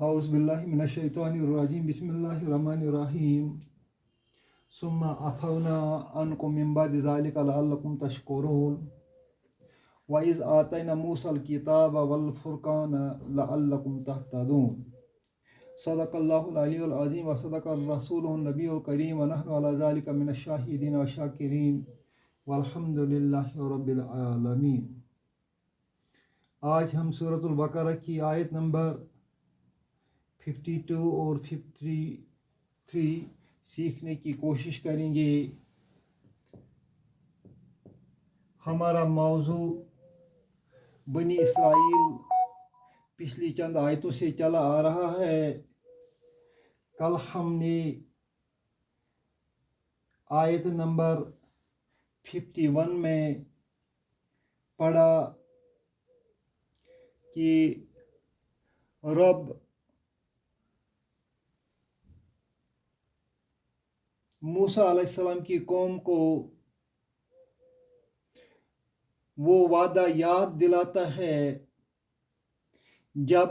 اعوذ باللہ من الشیطان الرجیم بسم اللہ الرحمن الرحیم ثم عفونا عنکم من بعد ذلک لعلکم تشکرون وَإِذْ آتَيْنَا مُوسَى الْكِتَابَ وَالْفُرْقَانَ لَعَلَّكُمْ تَهْتَدُونَ صدق اللہ العلی العظیم وصدق الرسول النبی الکریم ونحن علی ذلک من الشاہدین والشاکرین والحمد للہ رب العالمین۔ آج ہم سورۃ البقرہ کی آیت نمبر 52 اور 53 سیکھنے کی کوشش کریں گے۔ ہمارا موضوع بنی اسرائیل پچھلی چند آیتوں سے چلا آ رہا ہے۔ کل ہم نے آیت نمبر 51 میں پڑھا کہ رب موسیٰ علیہ السلام کی قوم کو وہ وعدہ یاد دلاتا ہے جب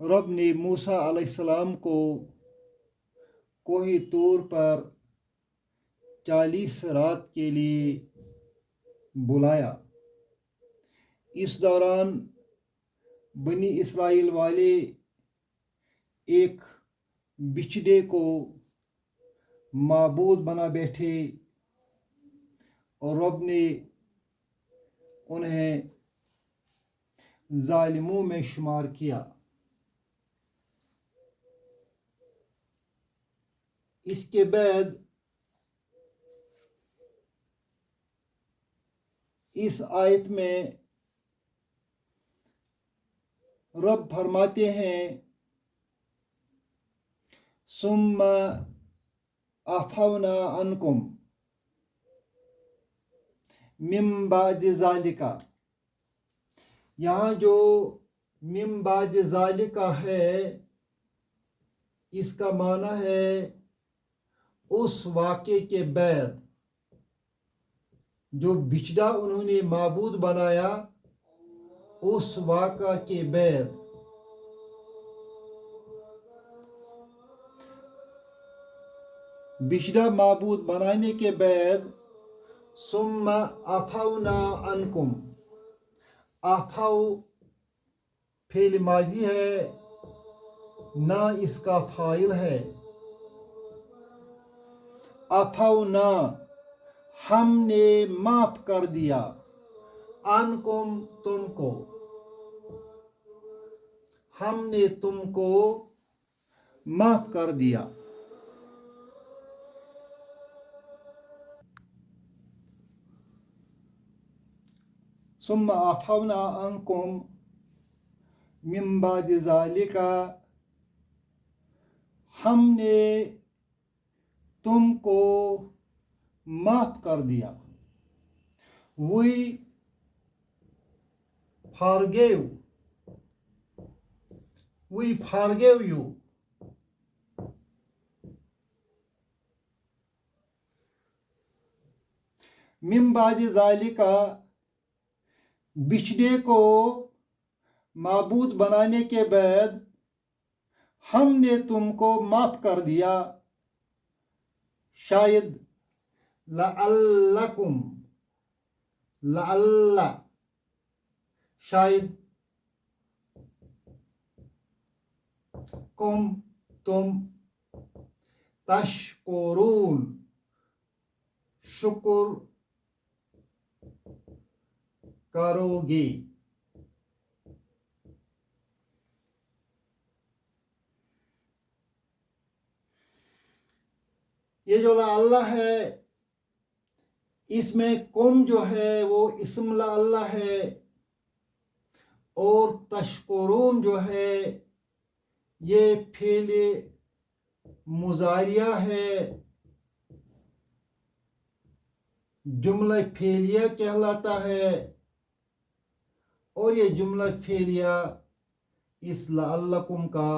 رب نے موسیٰ علیہ السلام کو کوہ طور پر 40 رات کے لیے بلایا۔ اس دوران بنی اسرائیل والے ایک بچھڑے کو معبود بنا بیٹھے اور رب نے انہیں ظالموں میں شمار کیا۔ اس کے بعد اس آیت میں رب فرماتے ہیں ثم عفونا عنکم من بعد ذالک۔ یہاں جو من بعد ذالک ہے اس کا معنی ہے اس واقعے کے بعد، جو بچھڑا انہوں نے معبود بنایا اس واقعہ کے بعد۔ بچھڑا معبود بنانے کے بعد ثم عفونا عنکم، عفو فعل ماضی ہے نہ اس کا فاعل ہے۔ عفونا ہم نے معاف کر دیا، عنکم تم کو، ہم نے تم کو معاف کر دیا۔ ثم عفونا عنکم من بعد ذالک، ہم نے تم کو معاف کر دیا۔ We forgave you۔ من بعد ذالک، بچھڑے کو معبود بنانے کے بعد ہم نے تم کو معاف کر دیا۔ شاید لعلکم، لعل شاید، کم تم، تشکرون شکر کرو گے۔ یہ جو اللہ ہے اس میں کم جو ہے وہ اسم اللہ ہے اور تشکرون جو ہے یہ فعل مضارعہ ہے، جملہ فعلیہ کہلاتا ہے، اور یہ جملہ فعلیہ اس لعلکم کا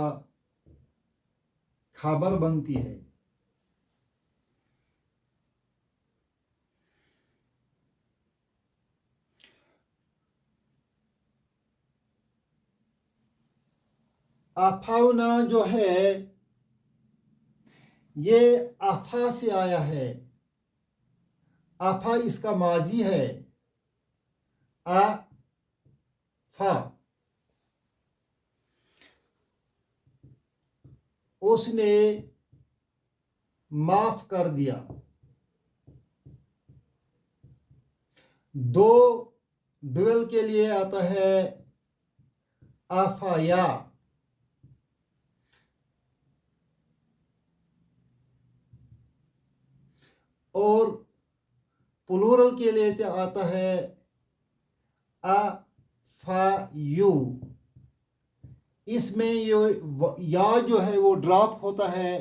خبر بنتی ہے۔ افونا جو ہے یہ افا سے آیا ہے. افا اس کا ماضی ہے. افا اس نے معاف کر دیا. دو ڈویل کے لیے آتا ہے آفایا. اور پلورل کے لیے آتا ہے افایو. اس میں یا جو ہے وہ ڈراپ ہوتا ہے.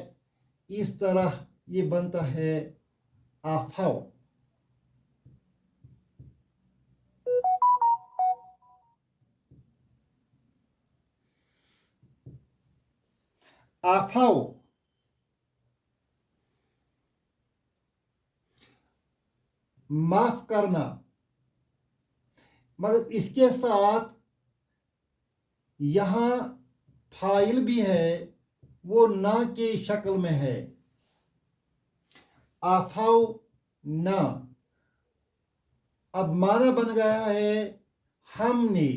اس طرح یہ بنتا ہے آفاؤ. آفاؤ معاف کرنا. مگر اس کے ساتھ یہاں فاعل بھی ہے، وہ نہ کی شکل میں ہے. آفاؤ نہ. اب معنی بن گیا ہے ہم نے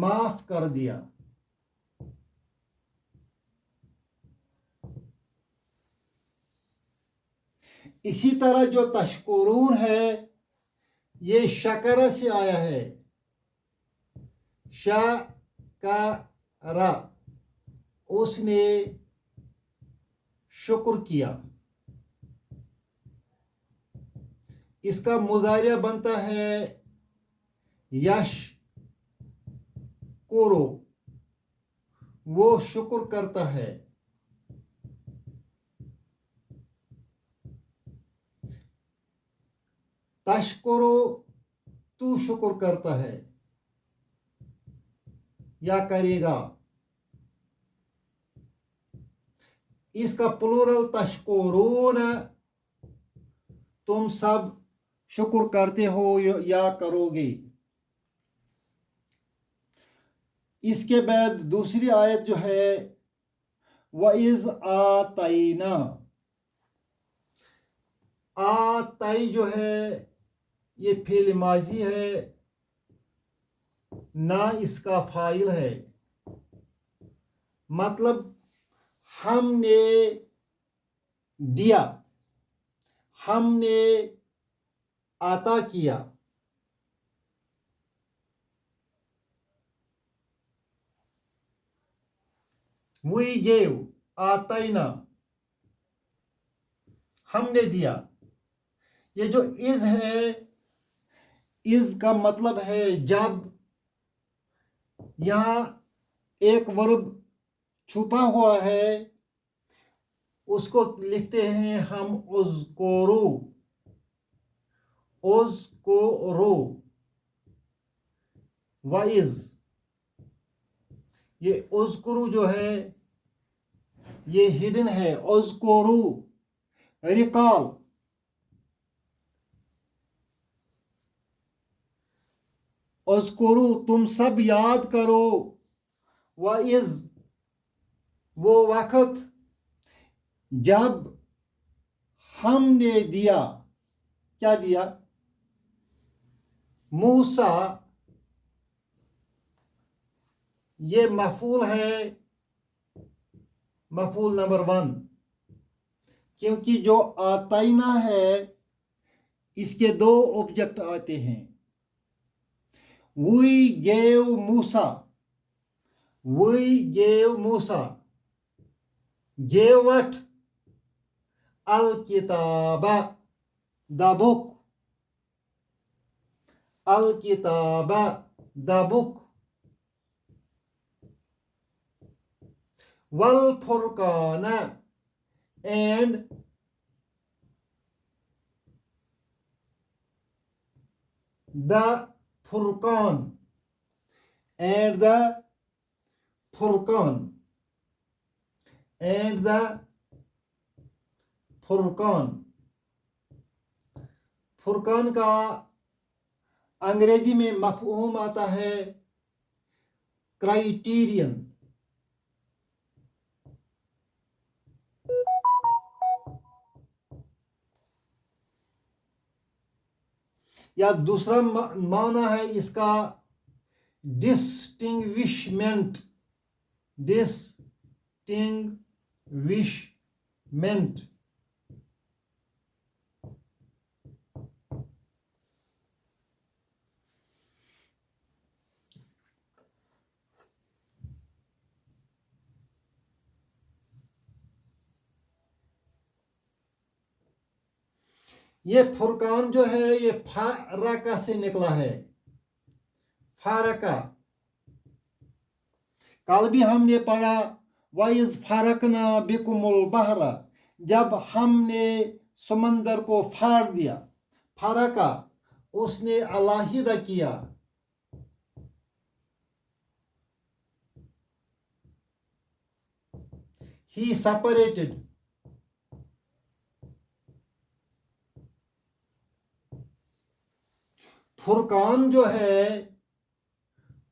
معاف کر دیا. اسی طرح جو تشکرون ہے یہ شکر سے آیا ہے. شکر اس نے شکر کیا. اس کا مضارع بنتا ہے یش کرو. وہ شکر کرتا ہے. تشکرو تو شکر کرتا ہے یا کرے گا. اس کا پلورل تشکرون. تم سب شکر کرتے ہو یا کرو گے. اس کے بعد دوسری آیت جو ہے وَإِذْ آتَيْنَا. آتائی جو ہے یہ فعل ماضی ہے، نہ اس کا فاعل ہے. مطلب ہم نے دیا، ہم نے عطا کیا. We gave. آتینا ہم نے دیا. یہ جو از ہے، از کا مطلب ہے جب. یہاں ایک ورب چھپا ہوا ہے، اس کو لکھتے ہیں ہم اذکرو. اذکرو وَإِذْ. یہ اذکرو جو ہے یہ ہڈن ہے. اذکرو ریکال. اذکرو تم سب یاد کرو. وَإِذْ وہ وقت جب ہم نے دیا. کیا دیا؟ موسیٰ. یہ مفعول ہے، مفعول نمبر 1. کیونکہ جو آتینا ہے اس کے 2 آبجیکٹ آتے ہیں. We gave Musa. We gave Musa. Gave what? Al-Kitaba. The book. Al-Kitaba. The book. Wal-Furqana. And the Furqan. And the Furqan. And the Furqan. فرقان کا انگریزی میں مفہوم آتا ہے criterion. یا دوسرا معنی ہے اس کا ڈسٹنگوشمنٹ. ڈسٹنگوشمنٹ. یہ فرقان جو ہے یہ فارقہ سے نکلا ہے. فارقہ. کل بھی ہم نے پڑھا وَإِذْ فَرَقْنَا بِكُمُ الْبَحْرَ، جب ہم نے سمندر کو پھاڑ دیا. فرقہ، اس نے علیحدہ کیا. He separated. فرقان جو ہے،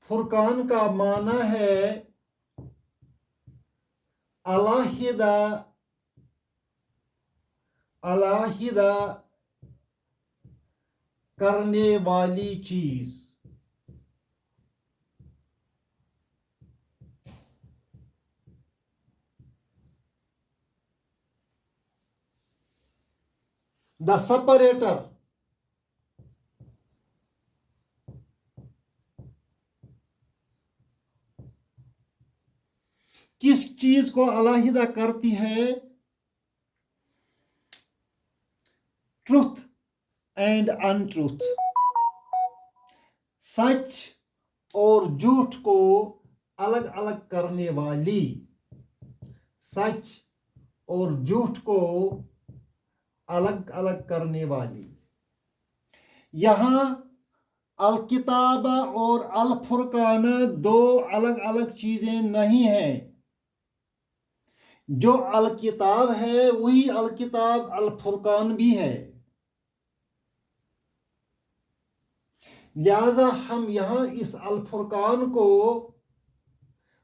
فرقان کا معنی ہے علیحدہ کرنے والی چیز. The separator. کس چیز کو علیحدہ کرتی ہے؟ Truth and untruth. سچ اور جھوٹ کو الگ الگ کرنے والی. سچ اور جھوٹ کو الگ الگ کرنے والی. یہاں الکتاب اور الفرقان دو الگ الگ چیزیں نہیں ہیں. جو الکتاب ہے وہی الکتاب الفرقان بھی ہے. لہذا ہم یہاں اس الفرقان کو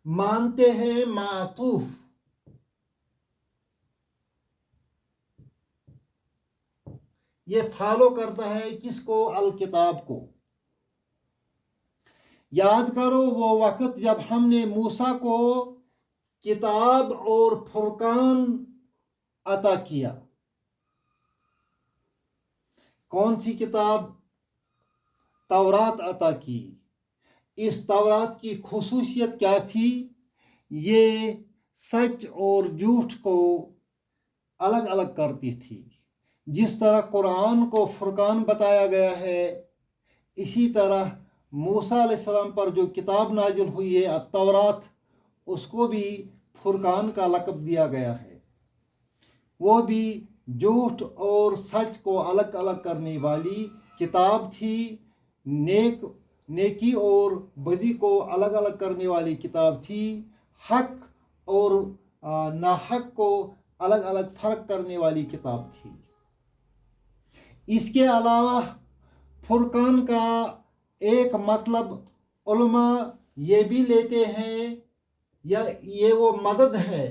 مانتے ہیں معطوف. یہ فالو کرتا ہے کس کو؟ الکتاب کو. یاد کرو وہ وقت جب ہم نے موسیٰ کو کتاب اور فرقان عطا کیا. کون سی کتاب؟ تورات عطا کی. اس تورات کی خصوصیت کیا تھی؟ یہ سچ اور جھوٹ کو الگ الگ کرتی تھی. جس طرح قرآن کو فرقان بتایا گیا ہے، اسی طرح موسیٰ علیہ السلام پر جو کتاب نازل ہوئی ہے التورات، اس کو بھی فرقان کا لقب دیا گیا ہے. وہ بھی جھوٹ اور سچ کو الگ الگ کرنے والی کتاب تھی. نیکی اور بدی کو الگ الگ کرنے والی کتاب تھی. حق اور ناحق کو الگ الگ فرق کرنے والی کتاب تھی. اس کے علاوہ فرقان کا ایک مطلب علماء یہ بھی لیتے ہیں یا یہ وہ مدد ہے.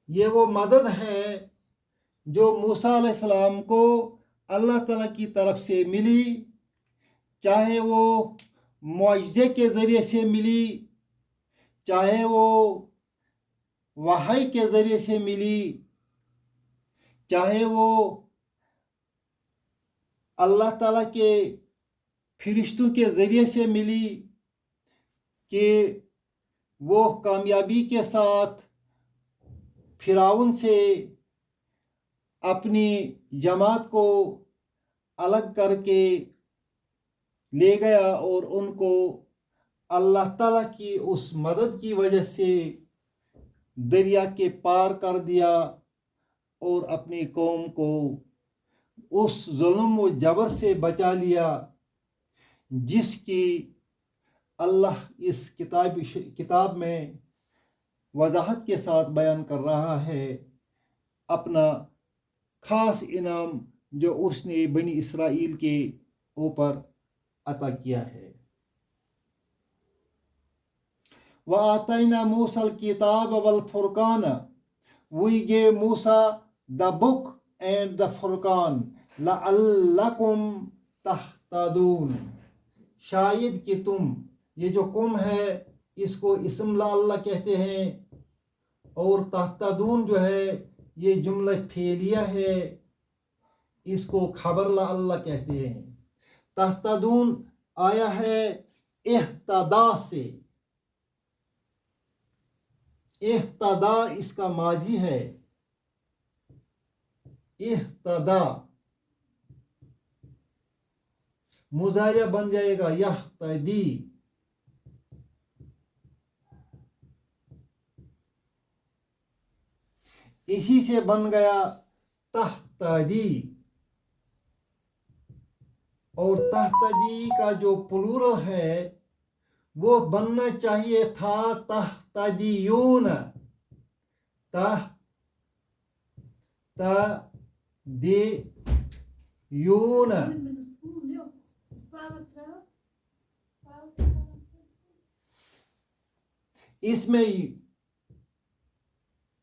یہ وہ مدد ہے جو موسیٰ علیہ السلام کو اللہ تعالیٰ کی طرف سے ملی، چاہے وہ معجزے کے ذریعے سے ملی، چاہے وہ وحی کے ذریعے سے ملی، چاہے وہ اللہ تعالیٰ کے فرشتوں کے ذریعے سے ملی کہ وہ کامیابی کے ساتھ فرعون سے اپنی جماعت کو الگ کر کے لے گیا اور ان کو اللہ تعالیٰ کی اس مدد کی وجہ سے دریا کے پار کر دیا اور اپنی قوم کو اس ظلم و جبر سے بچا لیا جس کی اللہ اس کتاب میں وضاحت کے ساتھ بیان کر رہا ہے. اپنا خاص انعام جو اس نے بنی اسرائیل کے اوپر عطا کیا ہے. وَآتَيْنَا مُوسَى الْكِتَابَ وَالْفُرْقَانَ. We gave Musa the book and the Furqan. لَعَلَّكُمْ تَحْتَدُونَ. شاید کہ تم، یہ جو کم ہے اس کو اسم لعل کہتے ہیں، اور تحتدون جو ہے یہ جملہ فعلیہ ہے، اس کو خبر لعل کہتے ہیں۔ تحتدون آیا ہے اہتدا سے، اہتدا اس کا ماضی ہے، اہتدا مضارع بن جائے گا یہتدی۔ اسی سے بن گیا تہتدی، اور تہتدی کا جو پلورل ہے وہ بننا چاہیے تھا تہتدیون، تہتدیون۔ اس میں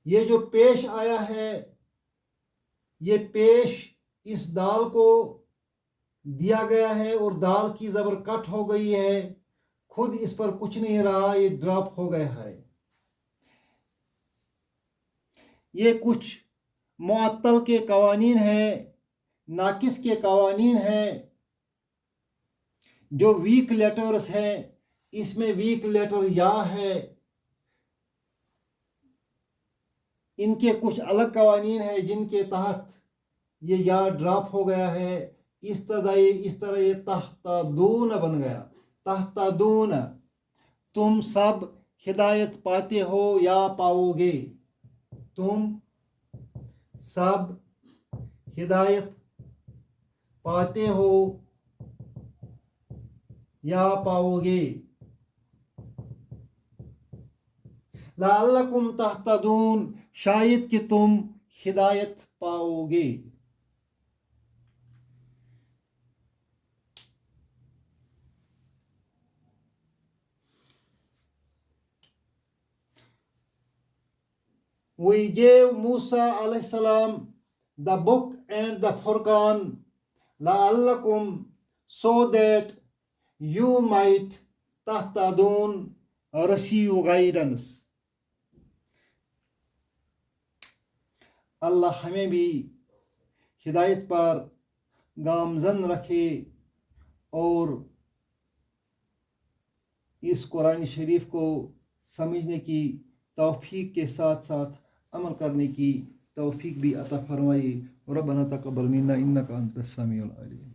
یہ جو پیش آیا ہے، یہ پیش اس دال کو دیا گیا ہے اور دال کی زبر کٹ ہو گئی ہے، خود اس پر کچھ نہیں رہا، یہ ڈراپ ہو گیا ہے۔ یہ کچھ معطل کے قوانین ہیں، ناقص کے قوانین ہیں، جو ویک لیٹرز ہیں۔ اس میں ویک لیٹر یا ہے، ان کے کچھ الگ قوانین ہیں جن کے تحت یہ یا ڈراپ ہو گیا ہے۔ اس طرح یہ تہتدون بن گیا، تہتدون۔ تم سب ہدایت پاتے ہو یا پاؤ گے، تم سب ہدایت پاتے ہو یا پاؤ گے۔ لعلکم تہتدون، شاید کہ تم ہدایت پاؤ گے۔ We gave Musa alayhi salam the book and the Furqan لعلکم, so that you might تہتدون, receive guidance۔ اللہ ہمیں بھی ہدایت پر گامزن رکھے اور اس قرآن شریف کو سمجھنے کی توفیق کے ساتھ ساتھ عمل کرنے کی توفیق بھی عطا فرمائے۔ ربنا تقبل منا انک انت السمیع العلیم۔